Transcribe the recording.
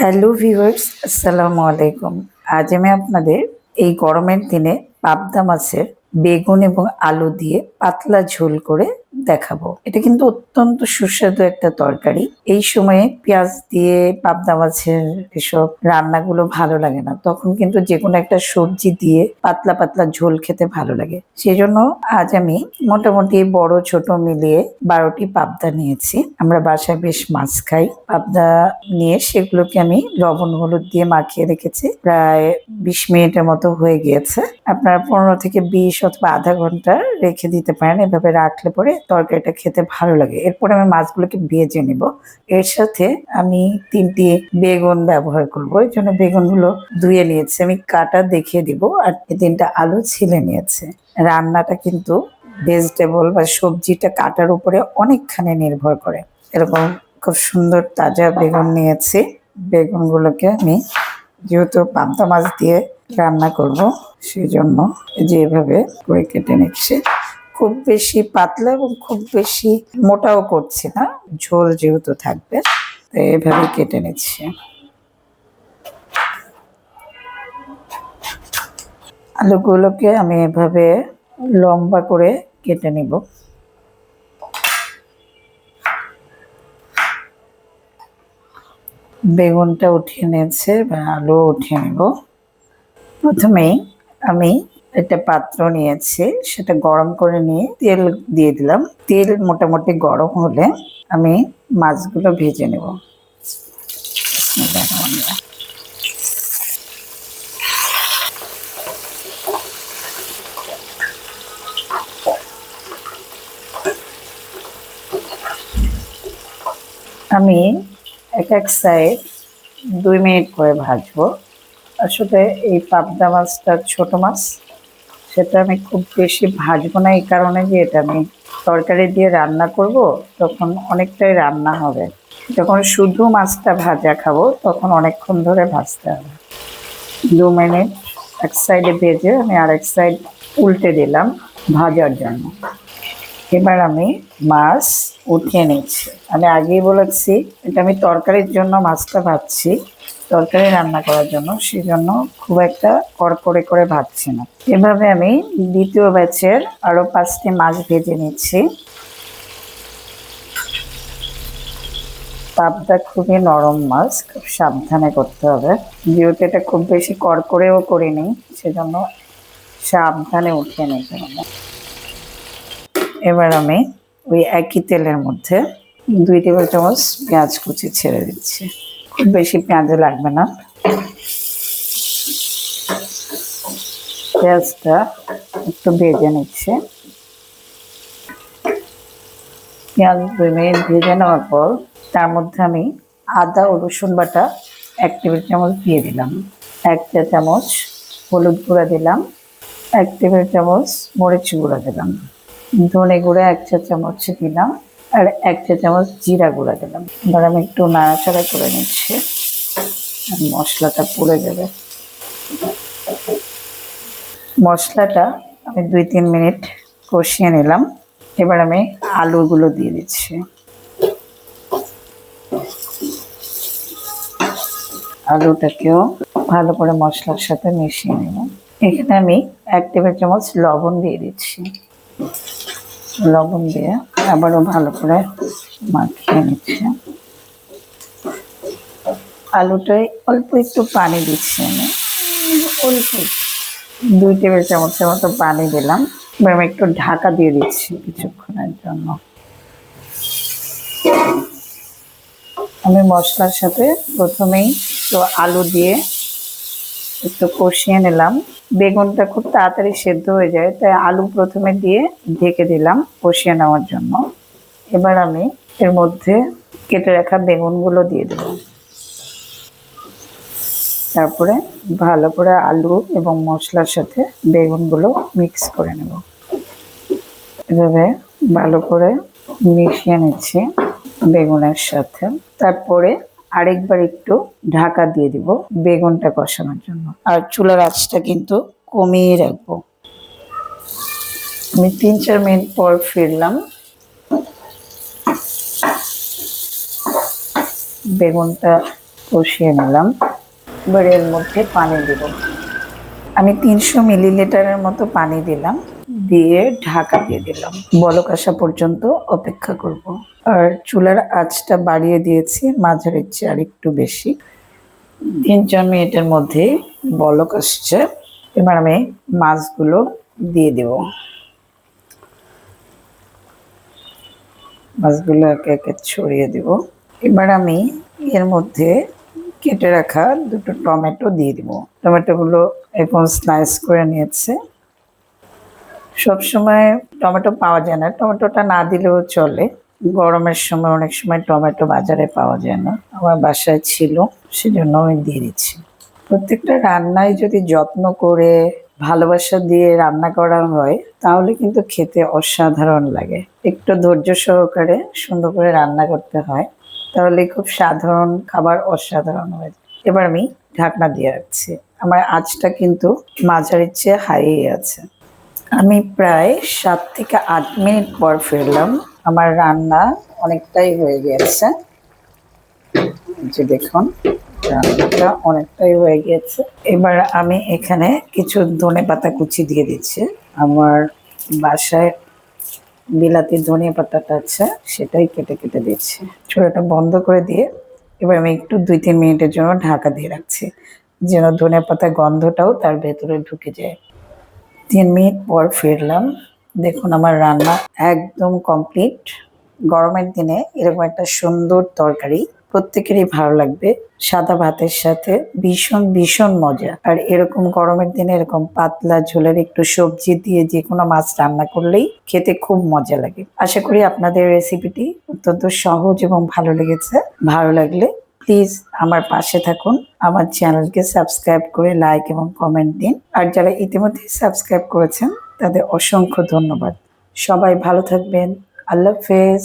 Hello viewers, আসসালামু আলাইকুম। আজ আমি আপনাদের এই গরমের দিনে পাবদা মাছের বেগুন এবং আলু দিয়ে পাতলা ঝোল করে দেখাবো। এটা কিন্তু অত্যন্ত সুস্বাদু একটা তরকারি। এই সময়ে পেঁয়াজ দিয়ে পাবদা মাছের এসব রান্নাগুলো ভালো লাগে না, তখন কিন্তু যে কোনো একটা সবজি দিয়ে পাতলা পাতলা ঝোল খেতে ভালো লাগে। সেজন্য আজ আমি মোটামুটি বড় ছোট মিলিয়ে 12টি পাবদা নিয়েছি। আমরা বাসায় বেশ মাছ খাই। পাবদা নিয়ে সেগুলোকে আমি লবণ হলুদ দিয়ে মাখিয়ে রেখেছি, প্রায় 20 মিনিটের মতো হয়ে গিয়েছে। আপনারা 15 থেকে 20 অথবা আধা ঘন্টা রেখে দিতে পারেন। এভাবে রাখলে পরে তরকারিটা খেতে ভালো লাগে। এরপরে আমি মাছগুলোকে ভেজে নিব। এর সাথে আমি 3টি বেগুন ব্যবহার করব। এই জন্য বেগুনগুলো ধুয়ে নিয়েছি, আমি কাটা দেখিয়ে দিব। আর 3টা আলু ছিলে নিয়েছে। রান্নাটা কিন্তু ভেজিটেবল বা সবজিটা কাটার উপরে অনেকখানি নির্ভর করে। এরকম খুব সুন্দর তাজা বেগুন নিয়েছি। বেগুনগুলোকে আমি যেহেতু পাবদা মাছ দিয়ে রান্না করব, সেই জন্য যেভাবে করে কেটে নিচ্ছি। খুব বেশি পাতলা এবং খুব বেশি মোটাও করছি না, ঝোল যেহেতু থাকবে তাই এভাবে কেটে নিচ্ছি। আলুগুলোকে আমি এভাবে লম্বা করে কেটে নিব। বেগুনটা উঠিয়ে নিয়েছে বা আলু উঠিয়ে নেব। প্রথমেই আমি একটা পাত্র নিয়েছি, সেটা গরম করে নিয়ে তেল দিয়ে দিলাম। তেল মোটামুটি গরম হলে আমি মাছগুলো ভেজে নেব। আমি এক সাইড 2 মিনিট করে ভাজবো। আসলে এই পাবদা মাছটা ছোট মাছ, সেটা আমি খুব বেশি ভাজবো না, এই কারণে যে এটা আমি তরকারি দিয়ে রান্না করব, তখন অনেকটাই রান্না হবে। যখন শুধু মাছটা ভাজা খাবো তখন অনেকক্ষণ ধরে ভাজতে হবে। 2 মিনিট এক সাইডে ভেজে আমি আরেক সাইড উল্টে দিলাম ভাজার জন্য। এবার আমি মাছ উঠিয়ে নিচ্ছি। আমি আগেই বলেছি এটা আমি তরকারির জন্য মাছটা ভাজছি, তরকারি রান্না করার জন্য, সেই জন্য খুব একটা কড়কড়ে করে ভাজছি না। এভাবে আমি দ্বিতীয় ব্যাচের আরো 5টি মাছ ভেজে নিচ্ছি। পাবদা খুবই নরম মাছ, খুব সাবধানে করতে হবে। যেহেতু এটা খুব বেশি কড়কড়েও করিনি, সেজন্য সাবধানে উঠিয়ে নিতে হবে। এবার আমি ওই একই তেলের মধ্যে 2 টেবিল চামচ পেঁয়াজ কুচি ছেড়ে দিচ্ছি। খুব বেশি পেঁয়াজ লাগবে না। পেঁয়াজটা একটু ভেজে নিচ্ছে। পেঁয়াজ 2 মিনিট ভেজে নেওয়ার পর তার মধ্যে আমি আদা ও রসুন বাটা 1 টেবিল চামচ দিয়ে দিলাম। 1 চা চামচ হলুদ গুঁড়া দিলাম। 1 টেবিল চামচ মরিচ গুঁড়া দিলাম। ধনে গুঁড়া 1 চা চামচ দিলাম। আর 1 চা চামচ জিরা গুঁড়া দিলাম। এবার আমি একটু নাড়াচাড়া করে নিচ্ছি, মশলাটা পুড়ে যাবে। মশলাটা আমি 2-3 মিনিট কষিয়ে নিলাম। এবার আমি আলুগুলো দিয়ে দিচ্ছি। আলুটাকেও ভালো করে মশলার সাথে মিশিয়ে নেব। এখানে আমি 1 টেবিল চামচ লবণ দিয়ে দিচ্ছি। লবণ দিয়ে আবারও ভালো করে মাখিয়ে নিচ্ছি। আলুটায় অল্প একটু পানি দিচ্ছি আমি, অল্প 2 টেবিল চামচের মতো পানি দিলাম। এবার আমি একটু ঢাকা দিয়ে দিচ্ছি কিছুক্ষণের জন্য। আমি মশলার সাথে প্রথমেই তো আলু দিয়ে একটু কষিয়ে নিলাম। বেগুনটা খুব তাড়াতাড়ি সেদ্ধ হয়ে যায়, তাই আলু প্রথমে দিয়ে ঢেকে দিলাম কষিয়ে নেওয়ার জন্য। এবার আমি এর মধ্যে কেটে রাখা বেগুনগুলো দিয়ে দিলাম। তারপরে ভালো করে আলু এবং মশলার সাথে বেগুনগুলো মিক্স করে নেব। এভাবে ভালো করে মিশিয়ে নিচ্ছি বেগুনের সাথে। তারপরে আরেকবার একটু ঢাকা দিয়ে দিব বেগুনটা কষানোর জন্য। আর চুলার আঁচটা কিন্তু কমিয়ে রাখবো। আমি 3-4 মিনিট পর ফিরলাম। বেগুনটা কষিয়ে নিলাম। এবার এর মধ্যে পানি দিব। আমি 300 মিলিলিটারের মতো পানি দিলাম, দিয়ে ঢাকা দিয়ে দিলাম। বলক আসা পর্যন্ত অপেক্ষা করব। আর চুলার আঁচটা বাড়িয়ে দিয়েছি, মাঝারির চেয়ে আর একটু বেশি। 3-4 মিনিটের মধ্যে বলক আসছে। এবার আমি মাছগুলো দিয়ে দেব। মাছগুলো একে একে ছড়িয়ে দিব। এবার আমি এর মধ্যে কেটে রাখা 2টো টমেটো দিয়ে দিব। টমেটোগুলো এখন স্লাইস করে নিয়েছে। সবসময় টমেটো পাওয়া যায় না, টমেটোটা না দিলেও চলে। গরমের সময় অনেক সময় টমেটো বাজারে পাওয়া যায় না, আমার বাসায় ছিল, সেজন্য আমি দিয়ে দিচ্ছি। প্রত্যেকটা রান্নায় যদি যত্ন করে ভালোবাসা দিয়ে রান্না করা হয় তাহলে কিন্তু খেতে অসাধারণ লাগে। একটু ধৈর্য সহকারে সুন্দর করে রান্না করতে হয়, তাহলে খুব সাধারণ খাবার অসাধারণ হয়। এবার আমি ঢাকনা দিয়ে রাখছি। আমার আঁচটা কিন্তু মাঝারির চেয়ে হাই আছে। আমি প্রায় 7 থেকে 8 মিনিট পর ফিরলাম। আমার রান্না অনেকটাই হয়ে গেছে। যে দেখুন, রান্নাটা অনেকটাই হয়ে গেছে। এবার আমি এখানে কিছু ধনেপাতা কুচি দিয়ে দিচ্ছি। আমার বাসায় বিলাতি ধনিয়া পাতাটা আছে, সেটাই কেটে কেটে দিচ্ছি। চুলাটা বন্ধ করে দিয়ে এবার আমি একটু 2-3 মিনিটের জন্য ঢাকা দিয়ে রাখছি, যেন ধনিয়া পাতার গন্ধটাও তার ভেতরে ঢুকে যায়। 3 মিনিট পর ফিরলাম। দেখুন আমার রান্না একদম কমপ্লিট। গরমের দিনে এরকম একটা সুন্দর তরকারি প্রত্যেকেরই ভালো লাগবে। সাদা ভাতের সাথে ভীষণ ভীষণ মজা। আর এরকম গরমের দিনে এরকম পাতলা ঝোলের একটু সবজি দিয়ে যে কোনো মাছ রান্না করলেই খেতে খুব মজা লাগে। আশা করি আপনাদের রেসিপিটি অত্যন্ত সহজ এবং ভালো লেগেছে। ভালো লাগলে প্লিজ আমার পাশে থাকুন, আমার চ্যানেলকে সাবস্ক্রাইব করে লাইক এবং কমেন্ট দিন। আর যারা ইতিমধ্যে সাবস্ক্রাইব করেছেন তাদের অসংখ্য ধন্যবাদ। সবাই ভালো থাকবেন। আল্লাহ হাফেজ।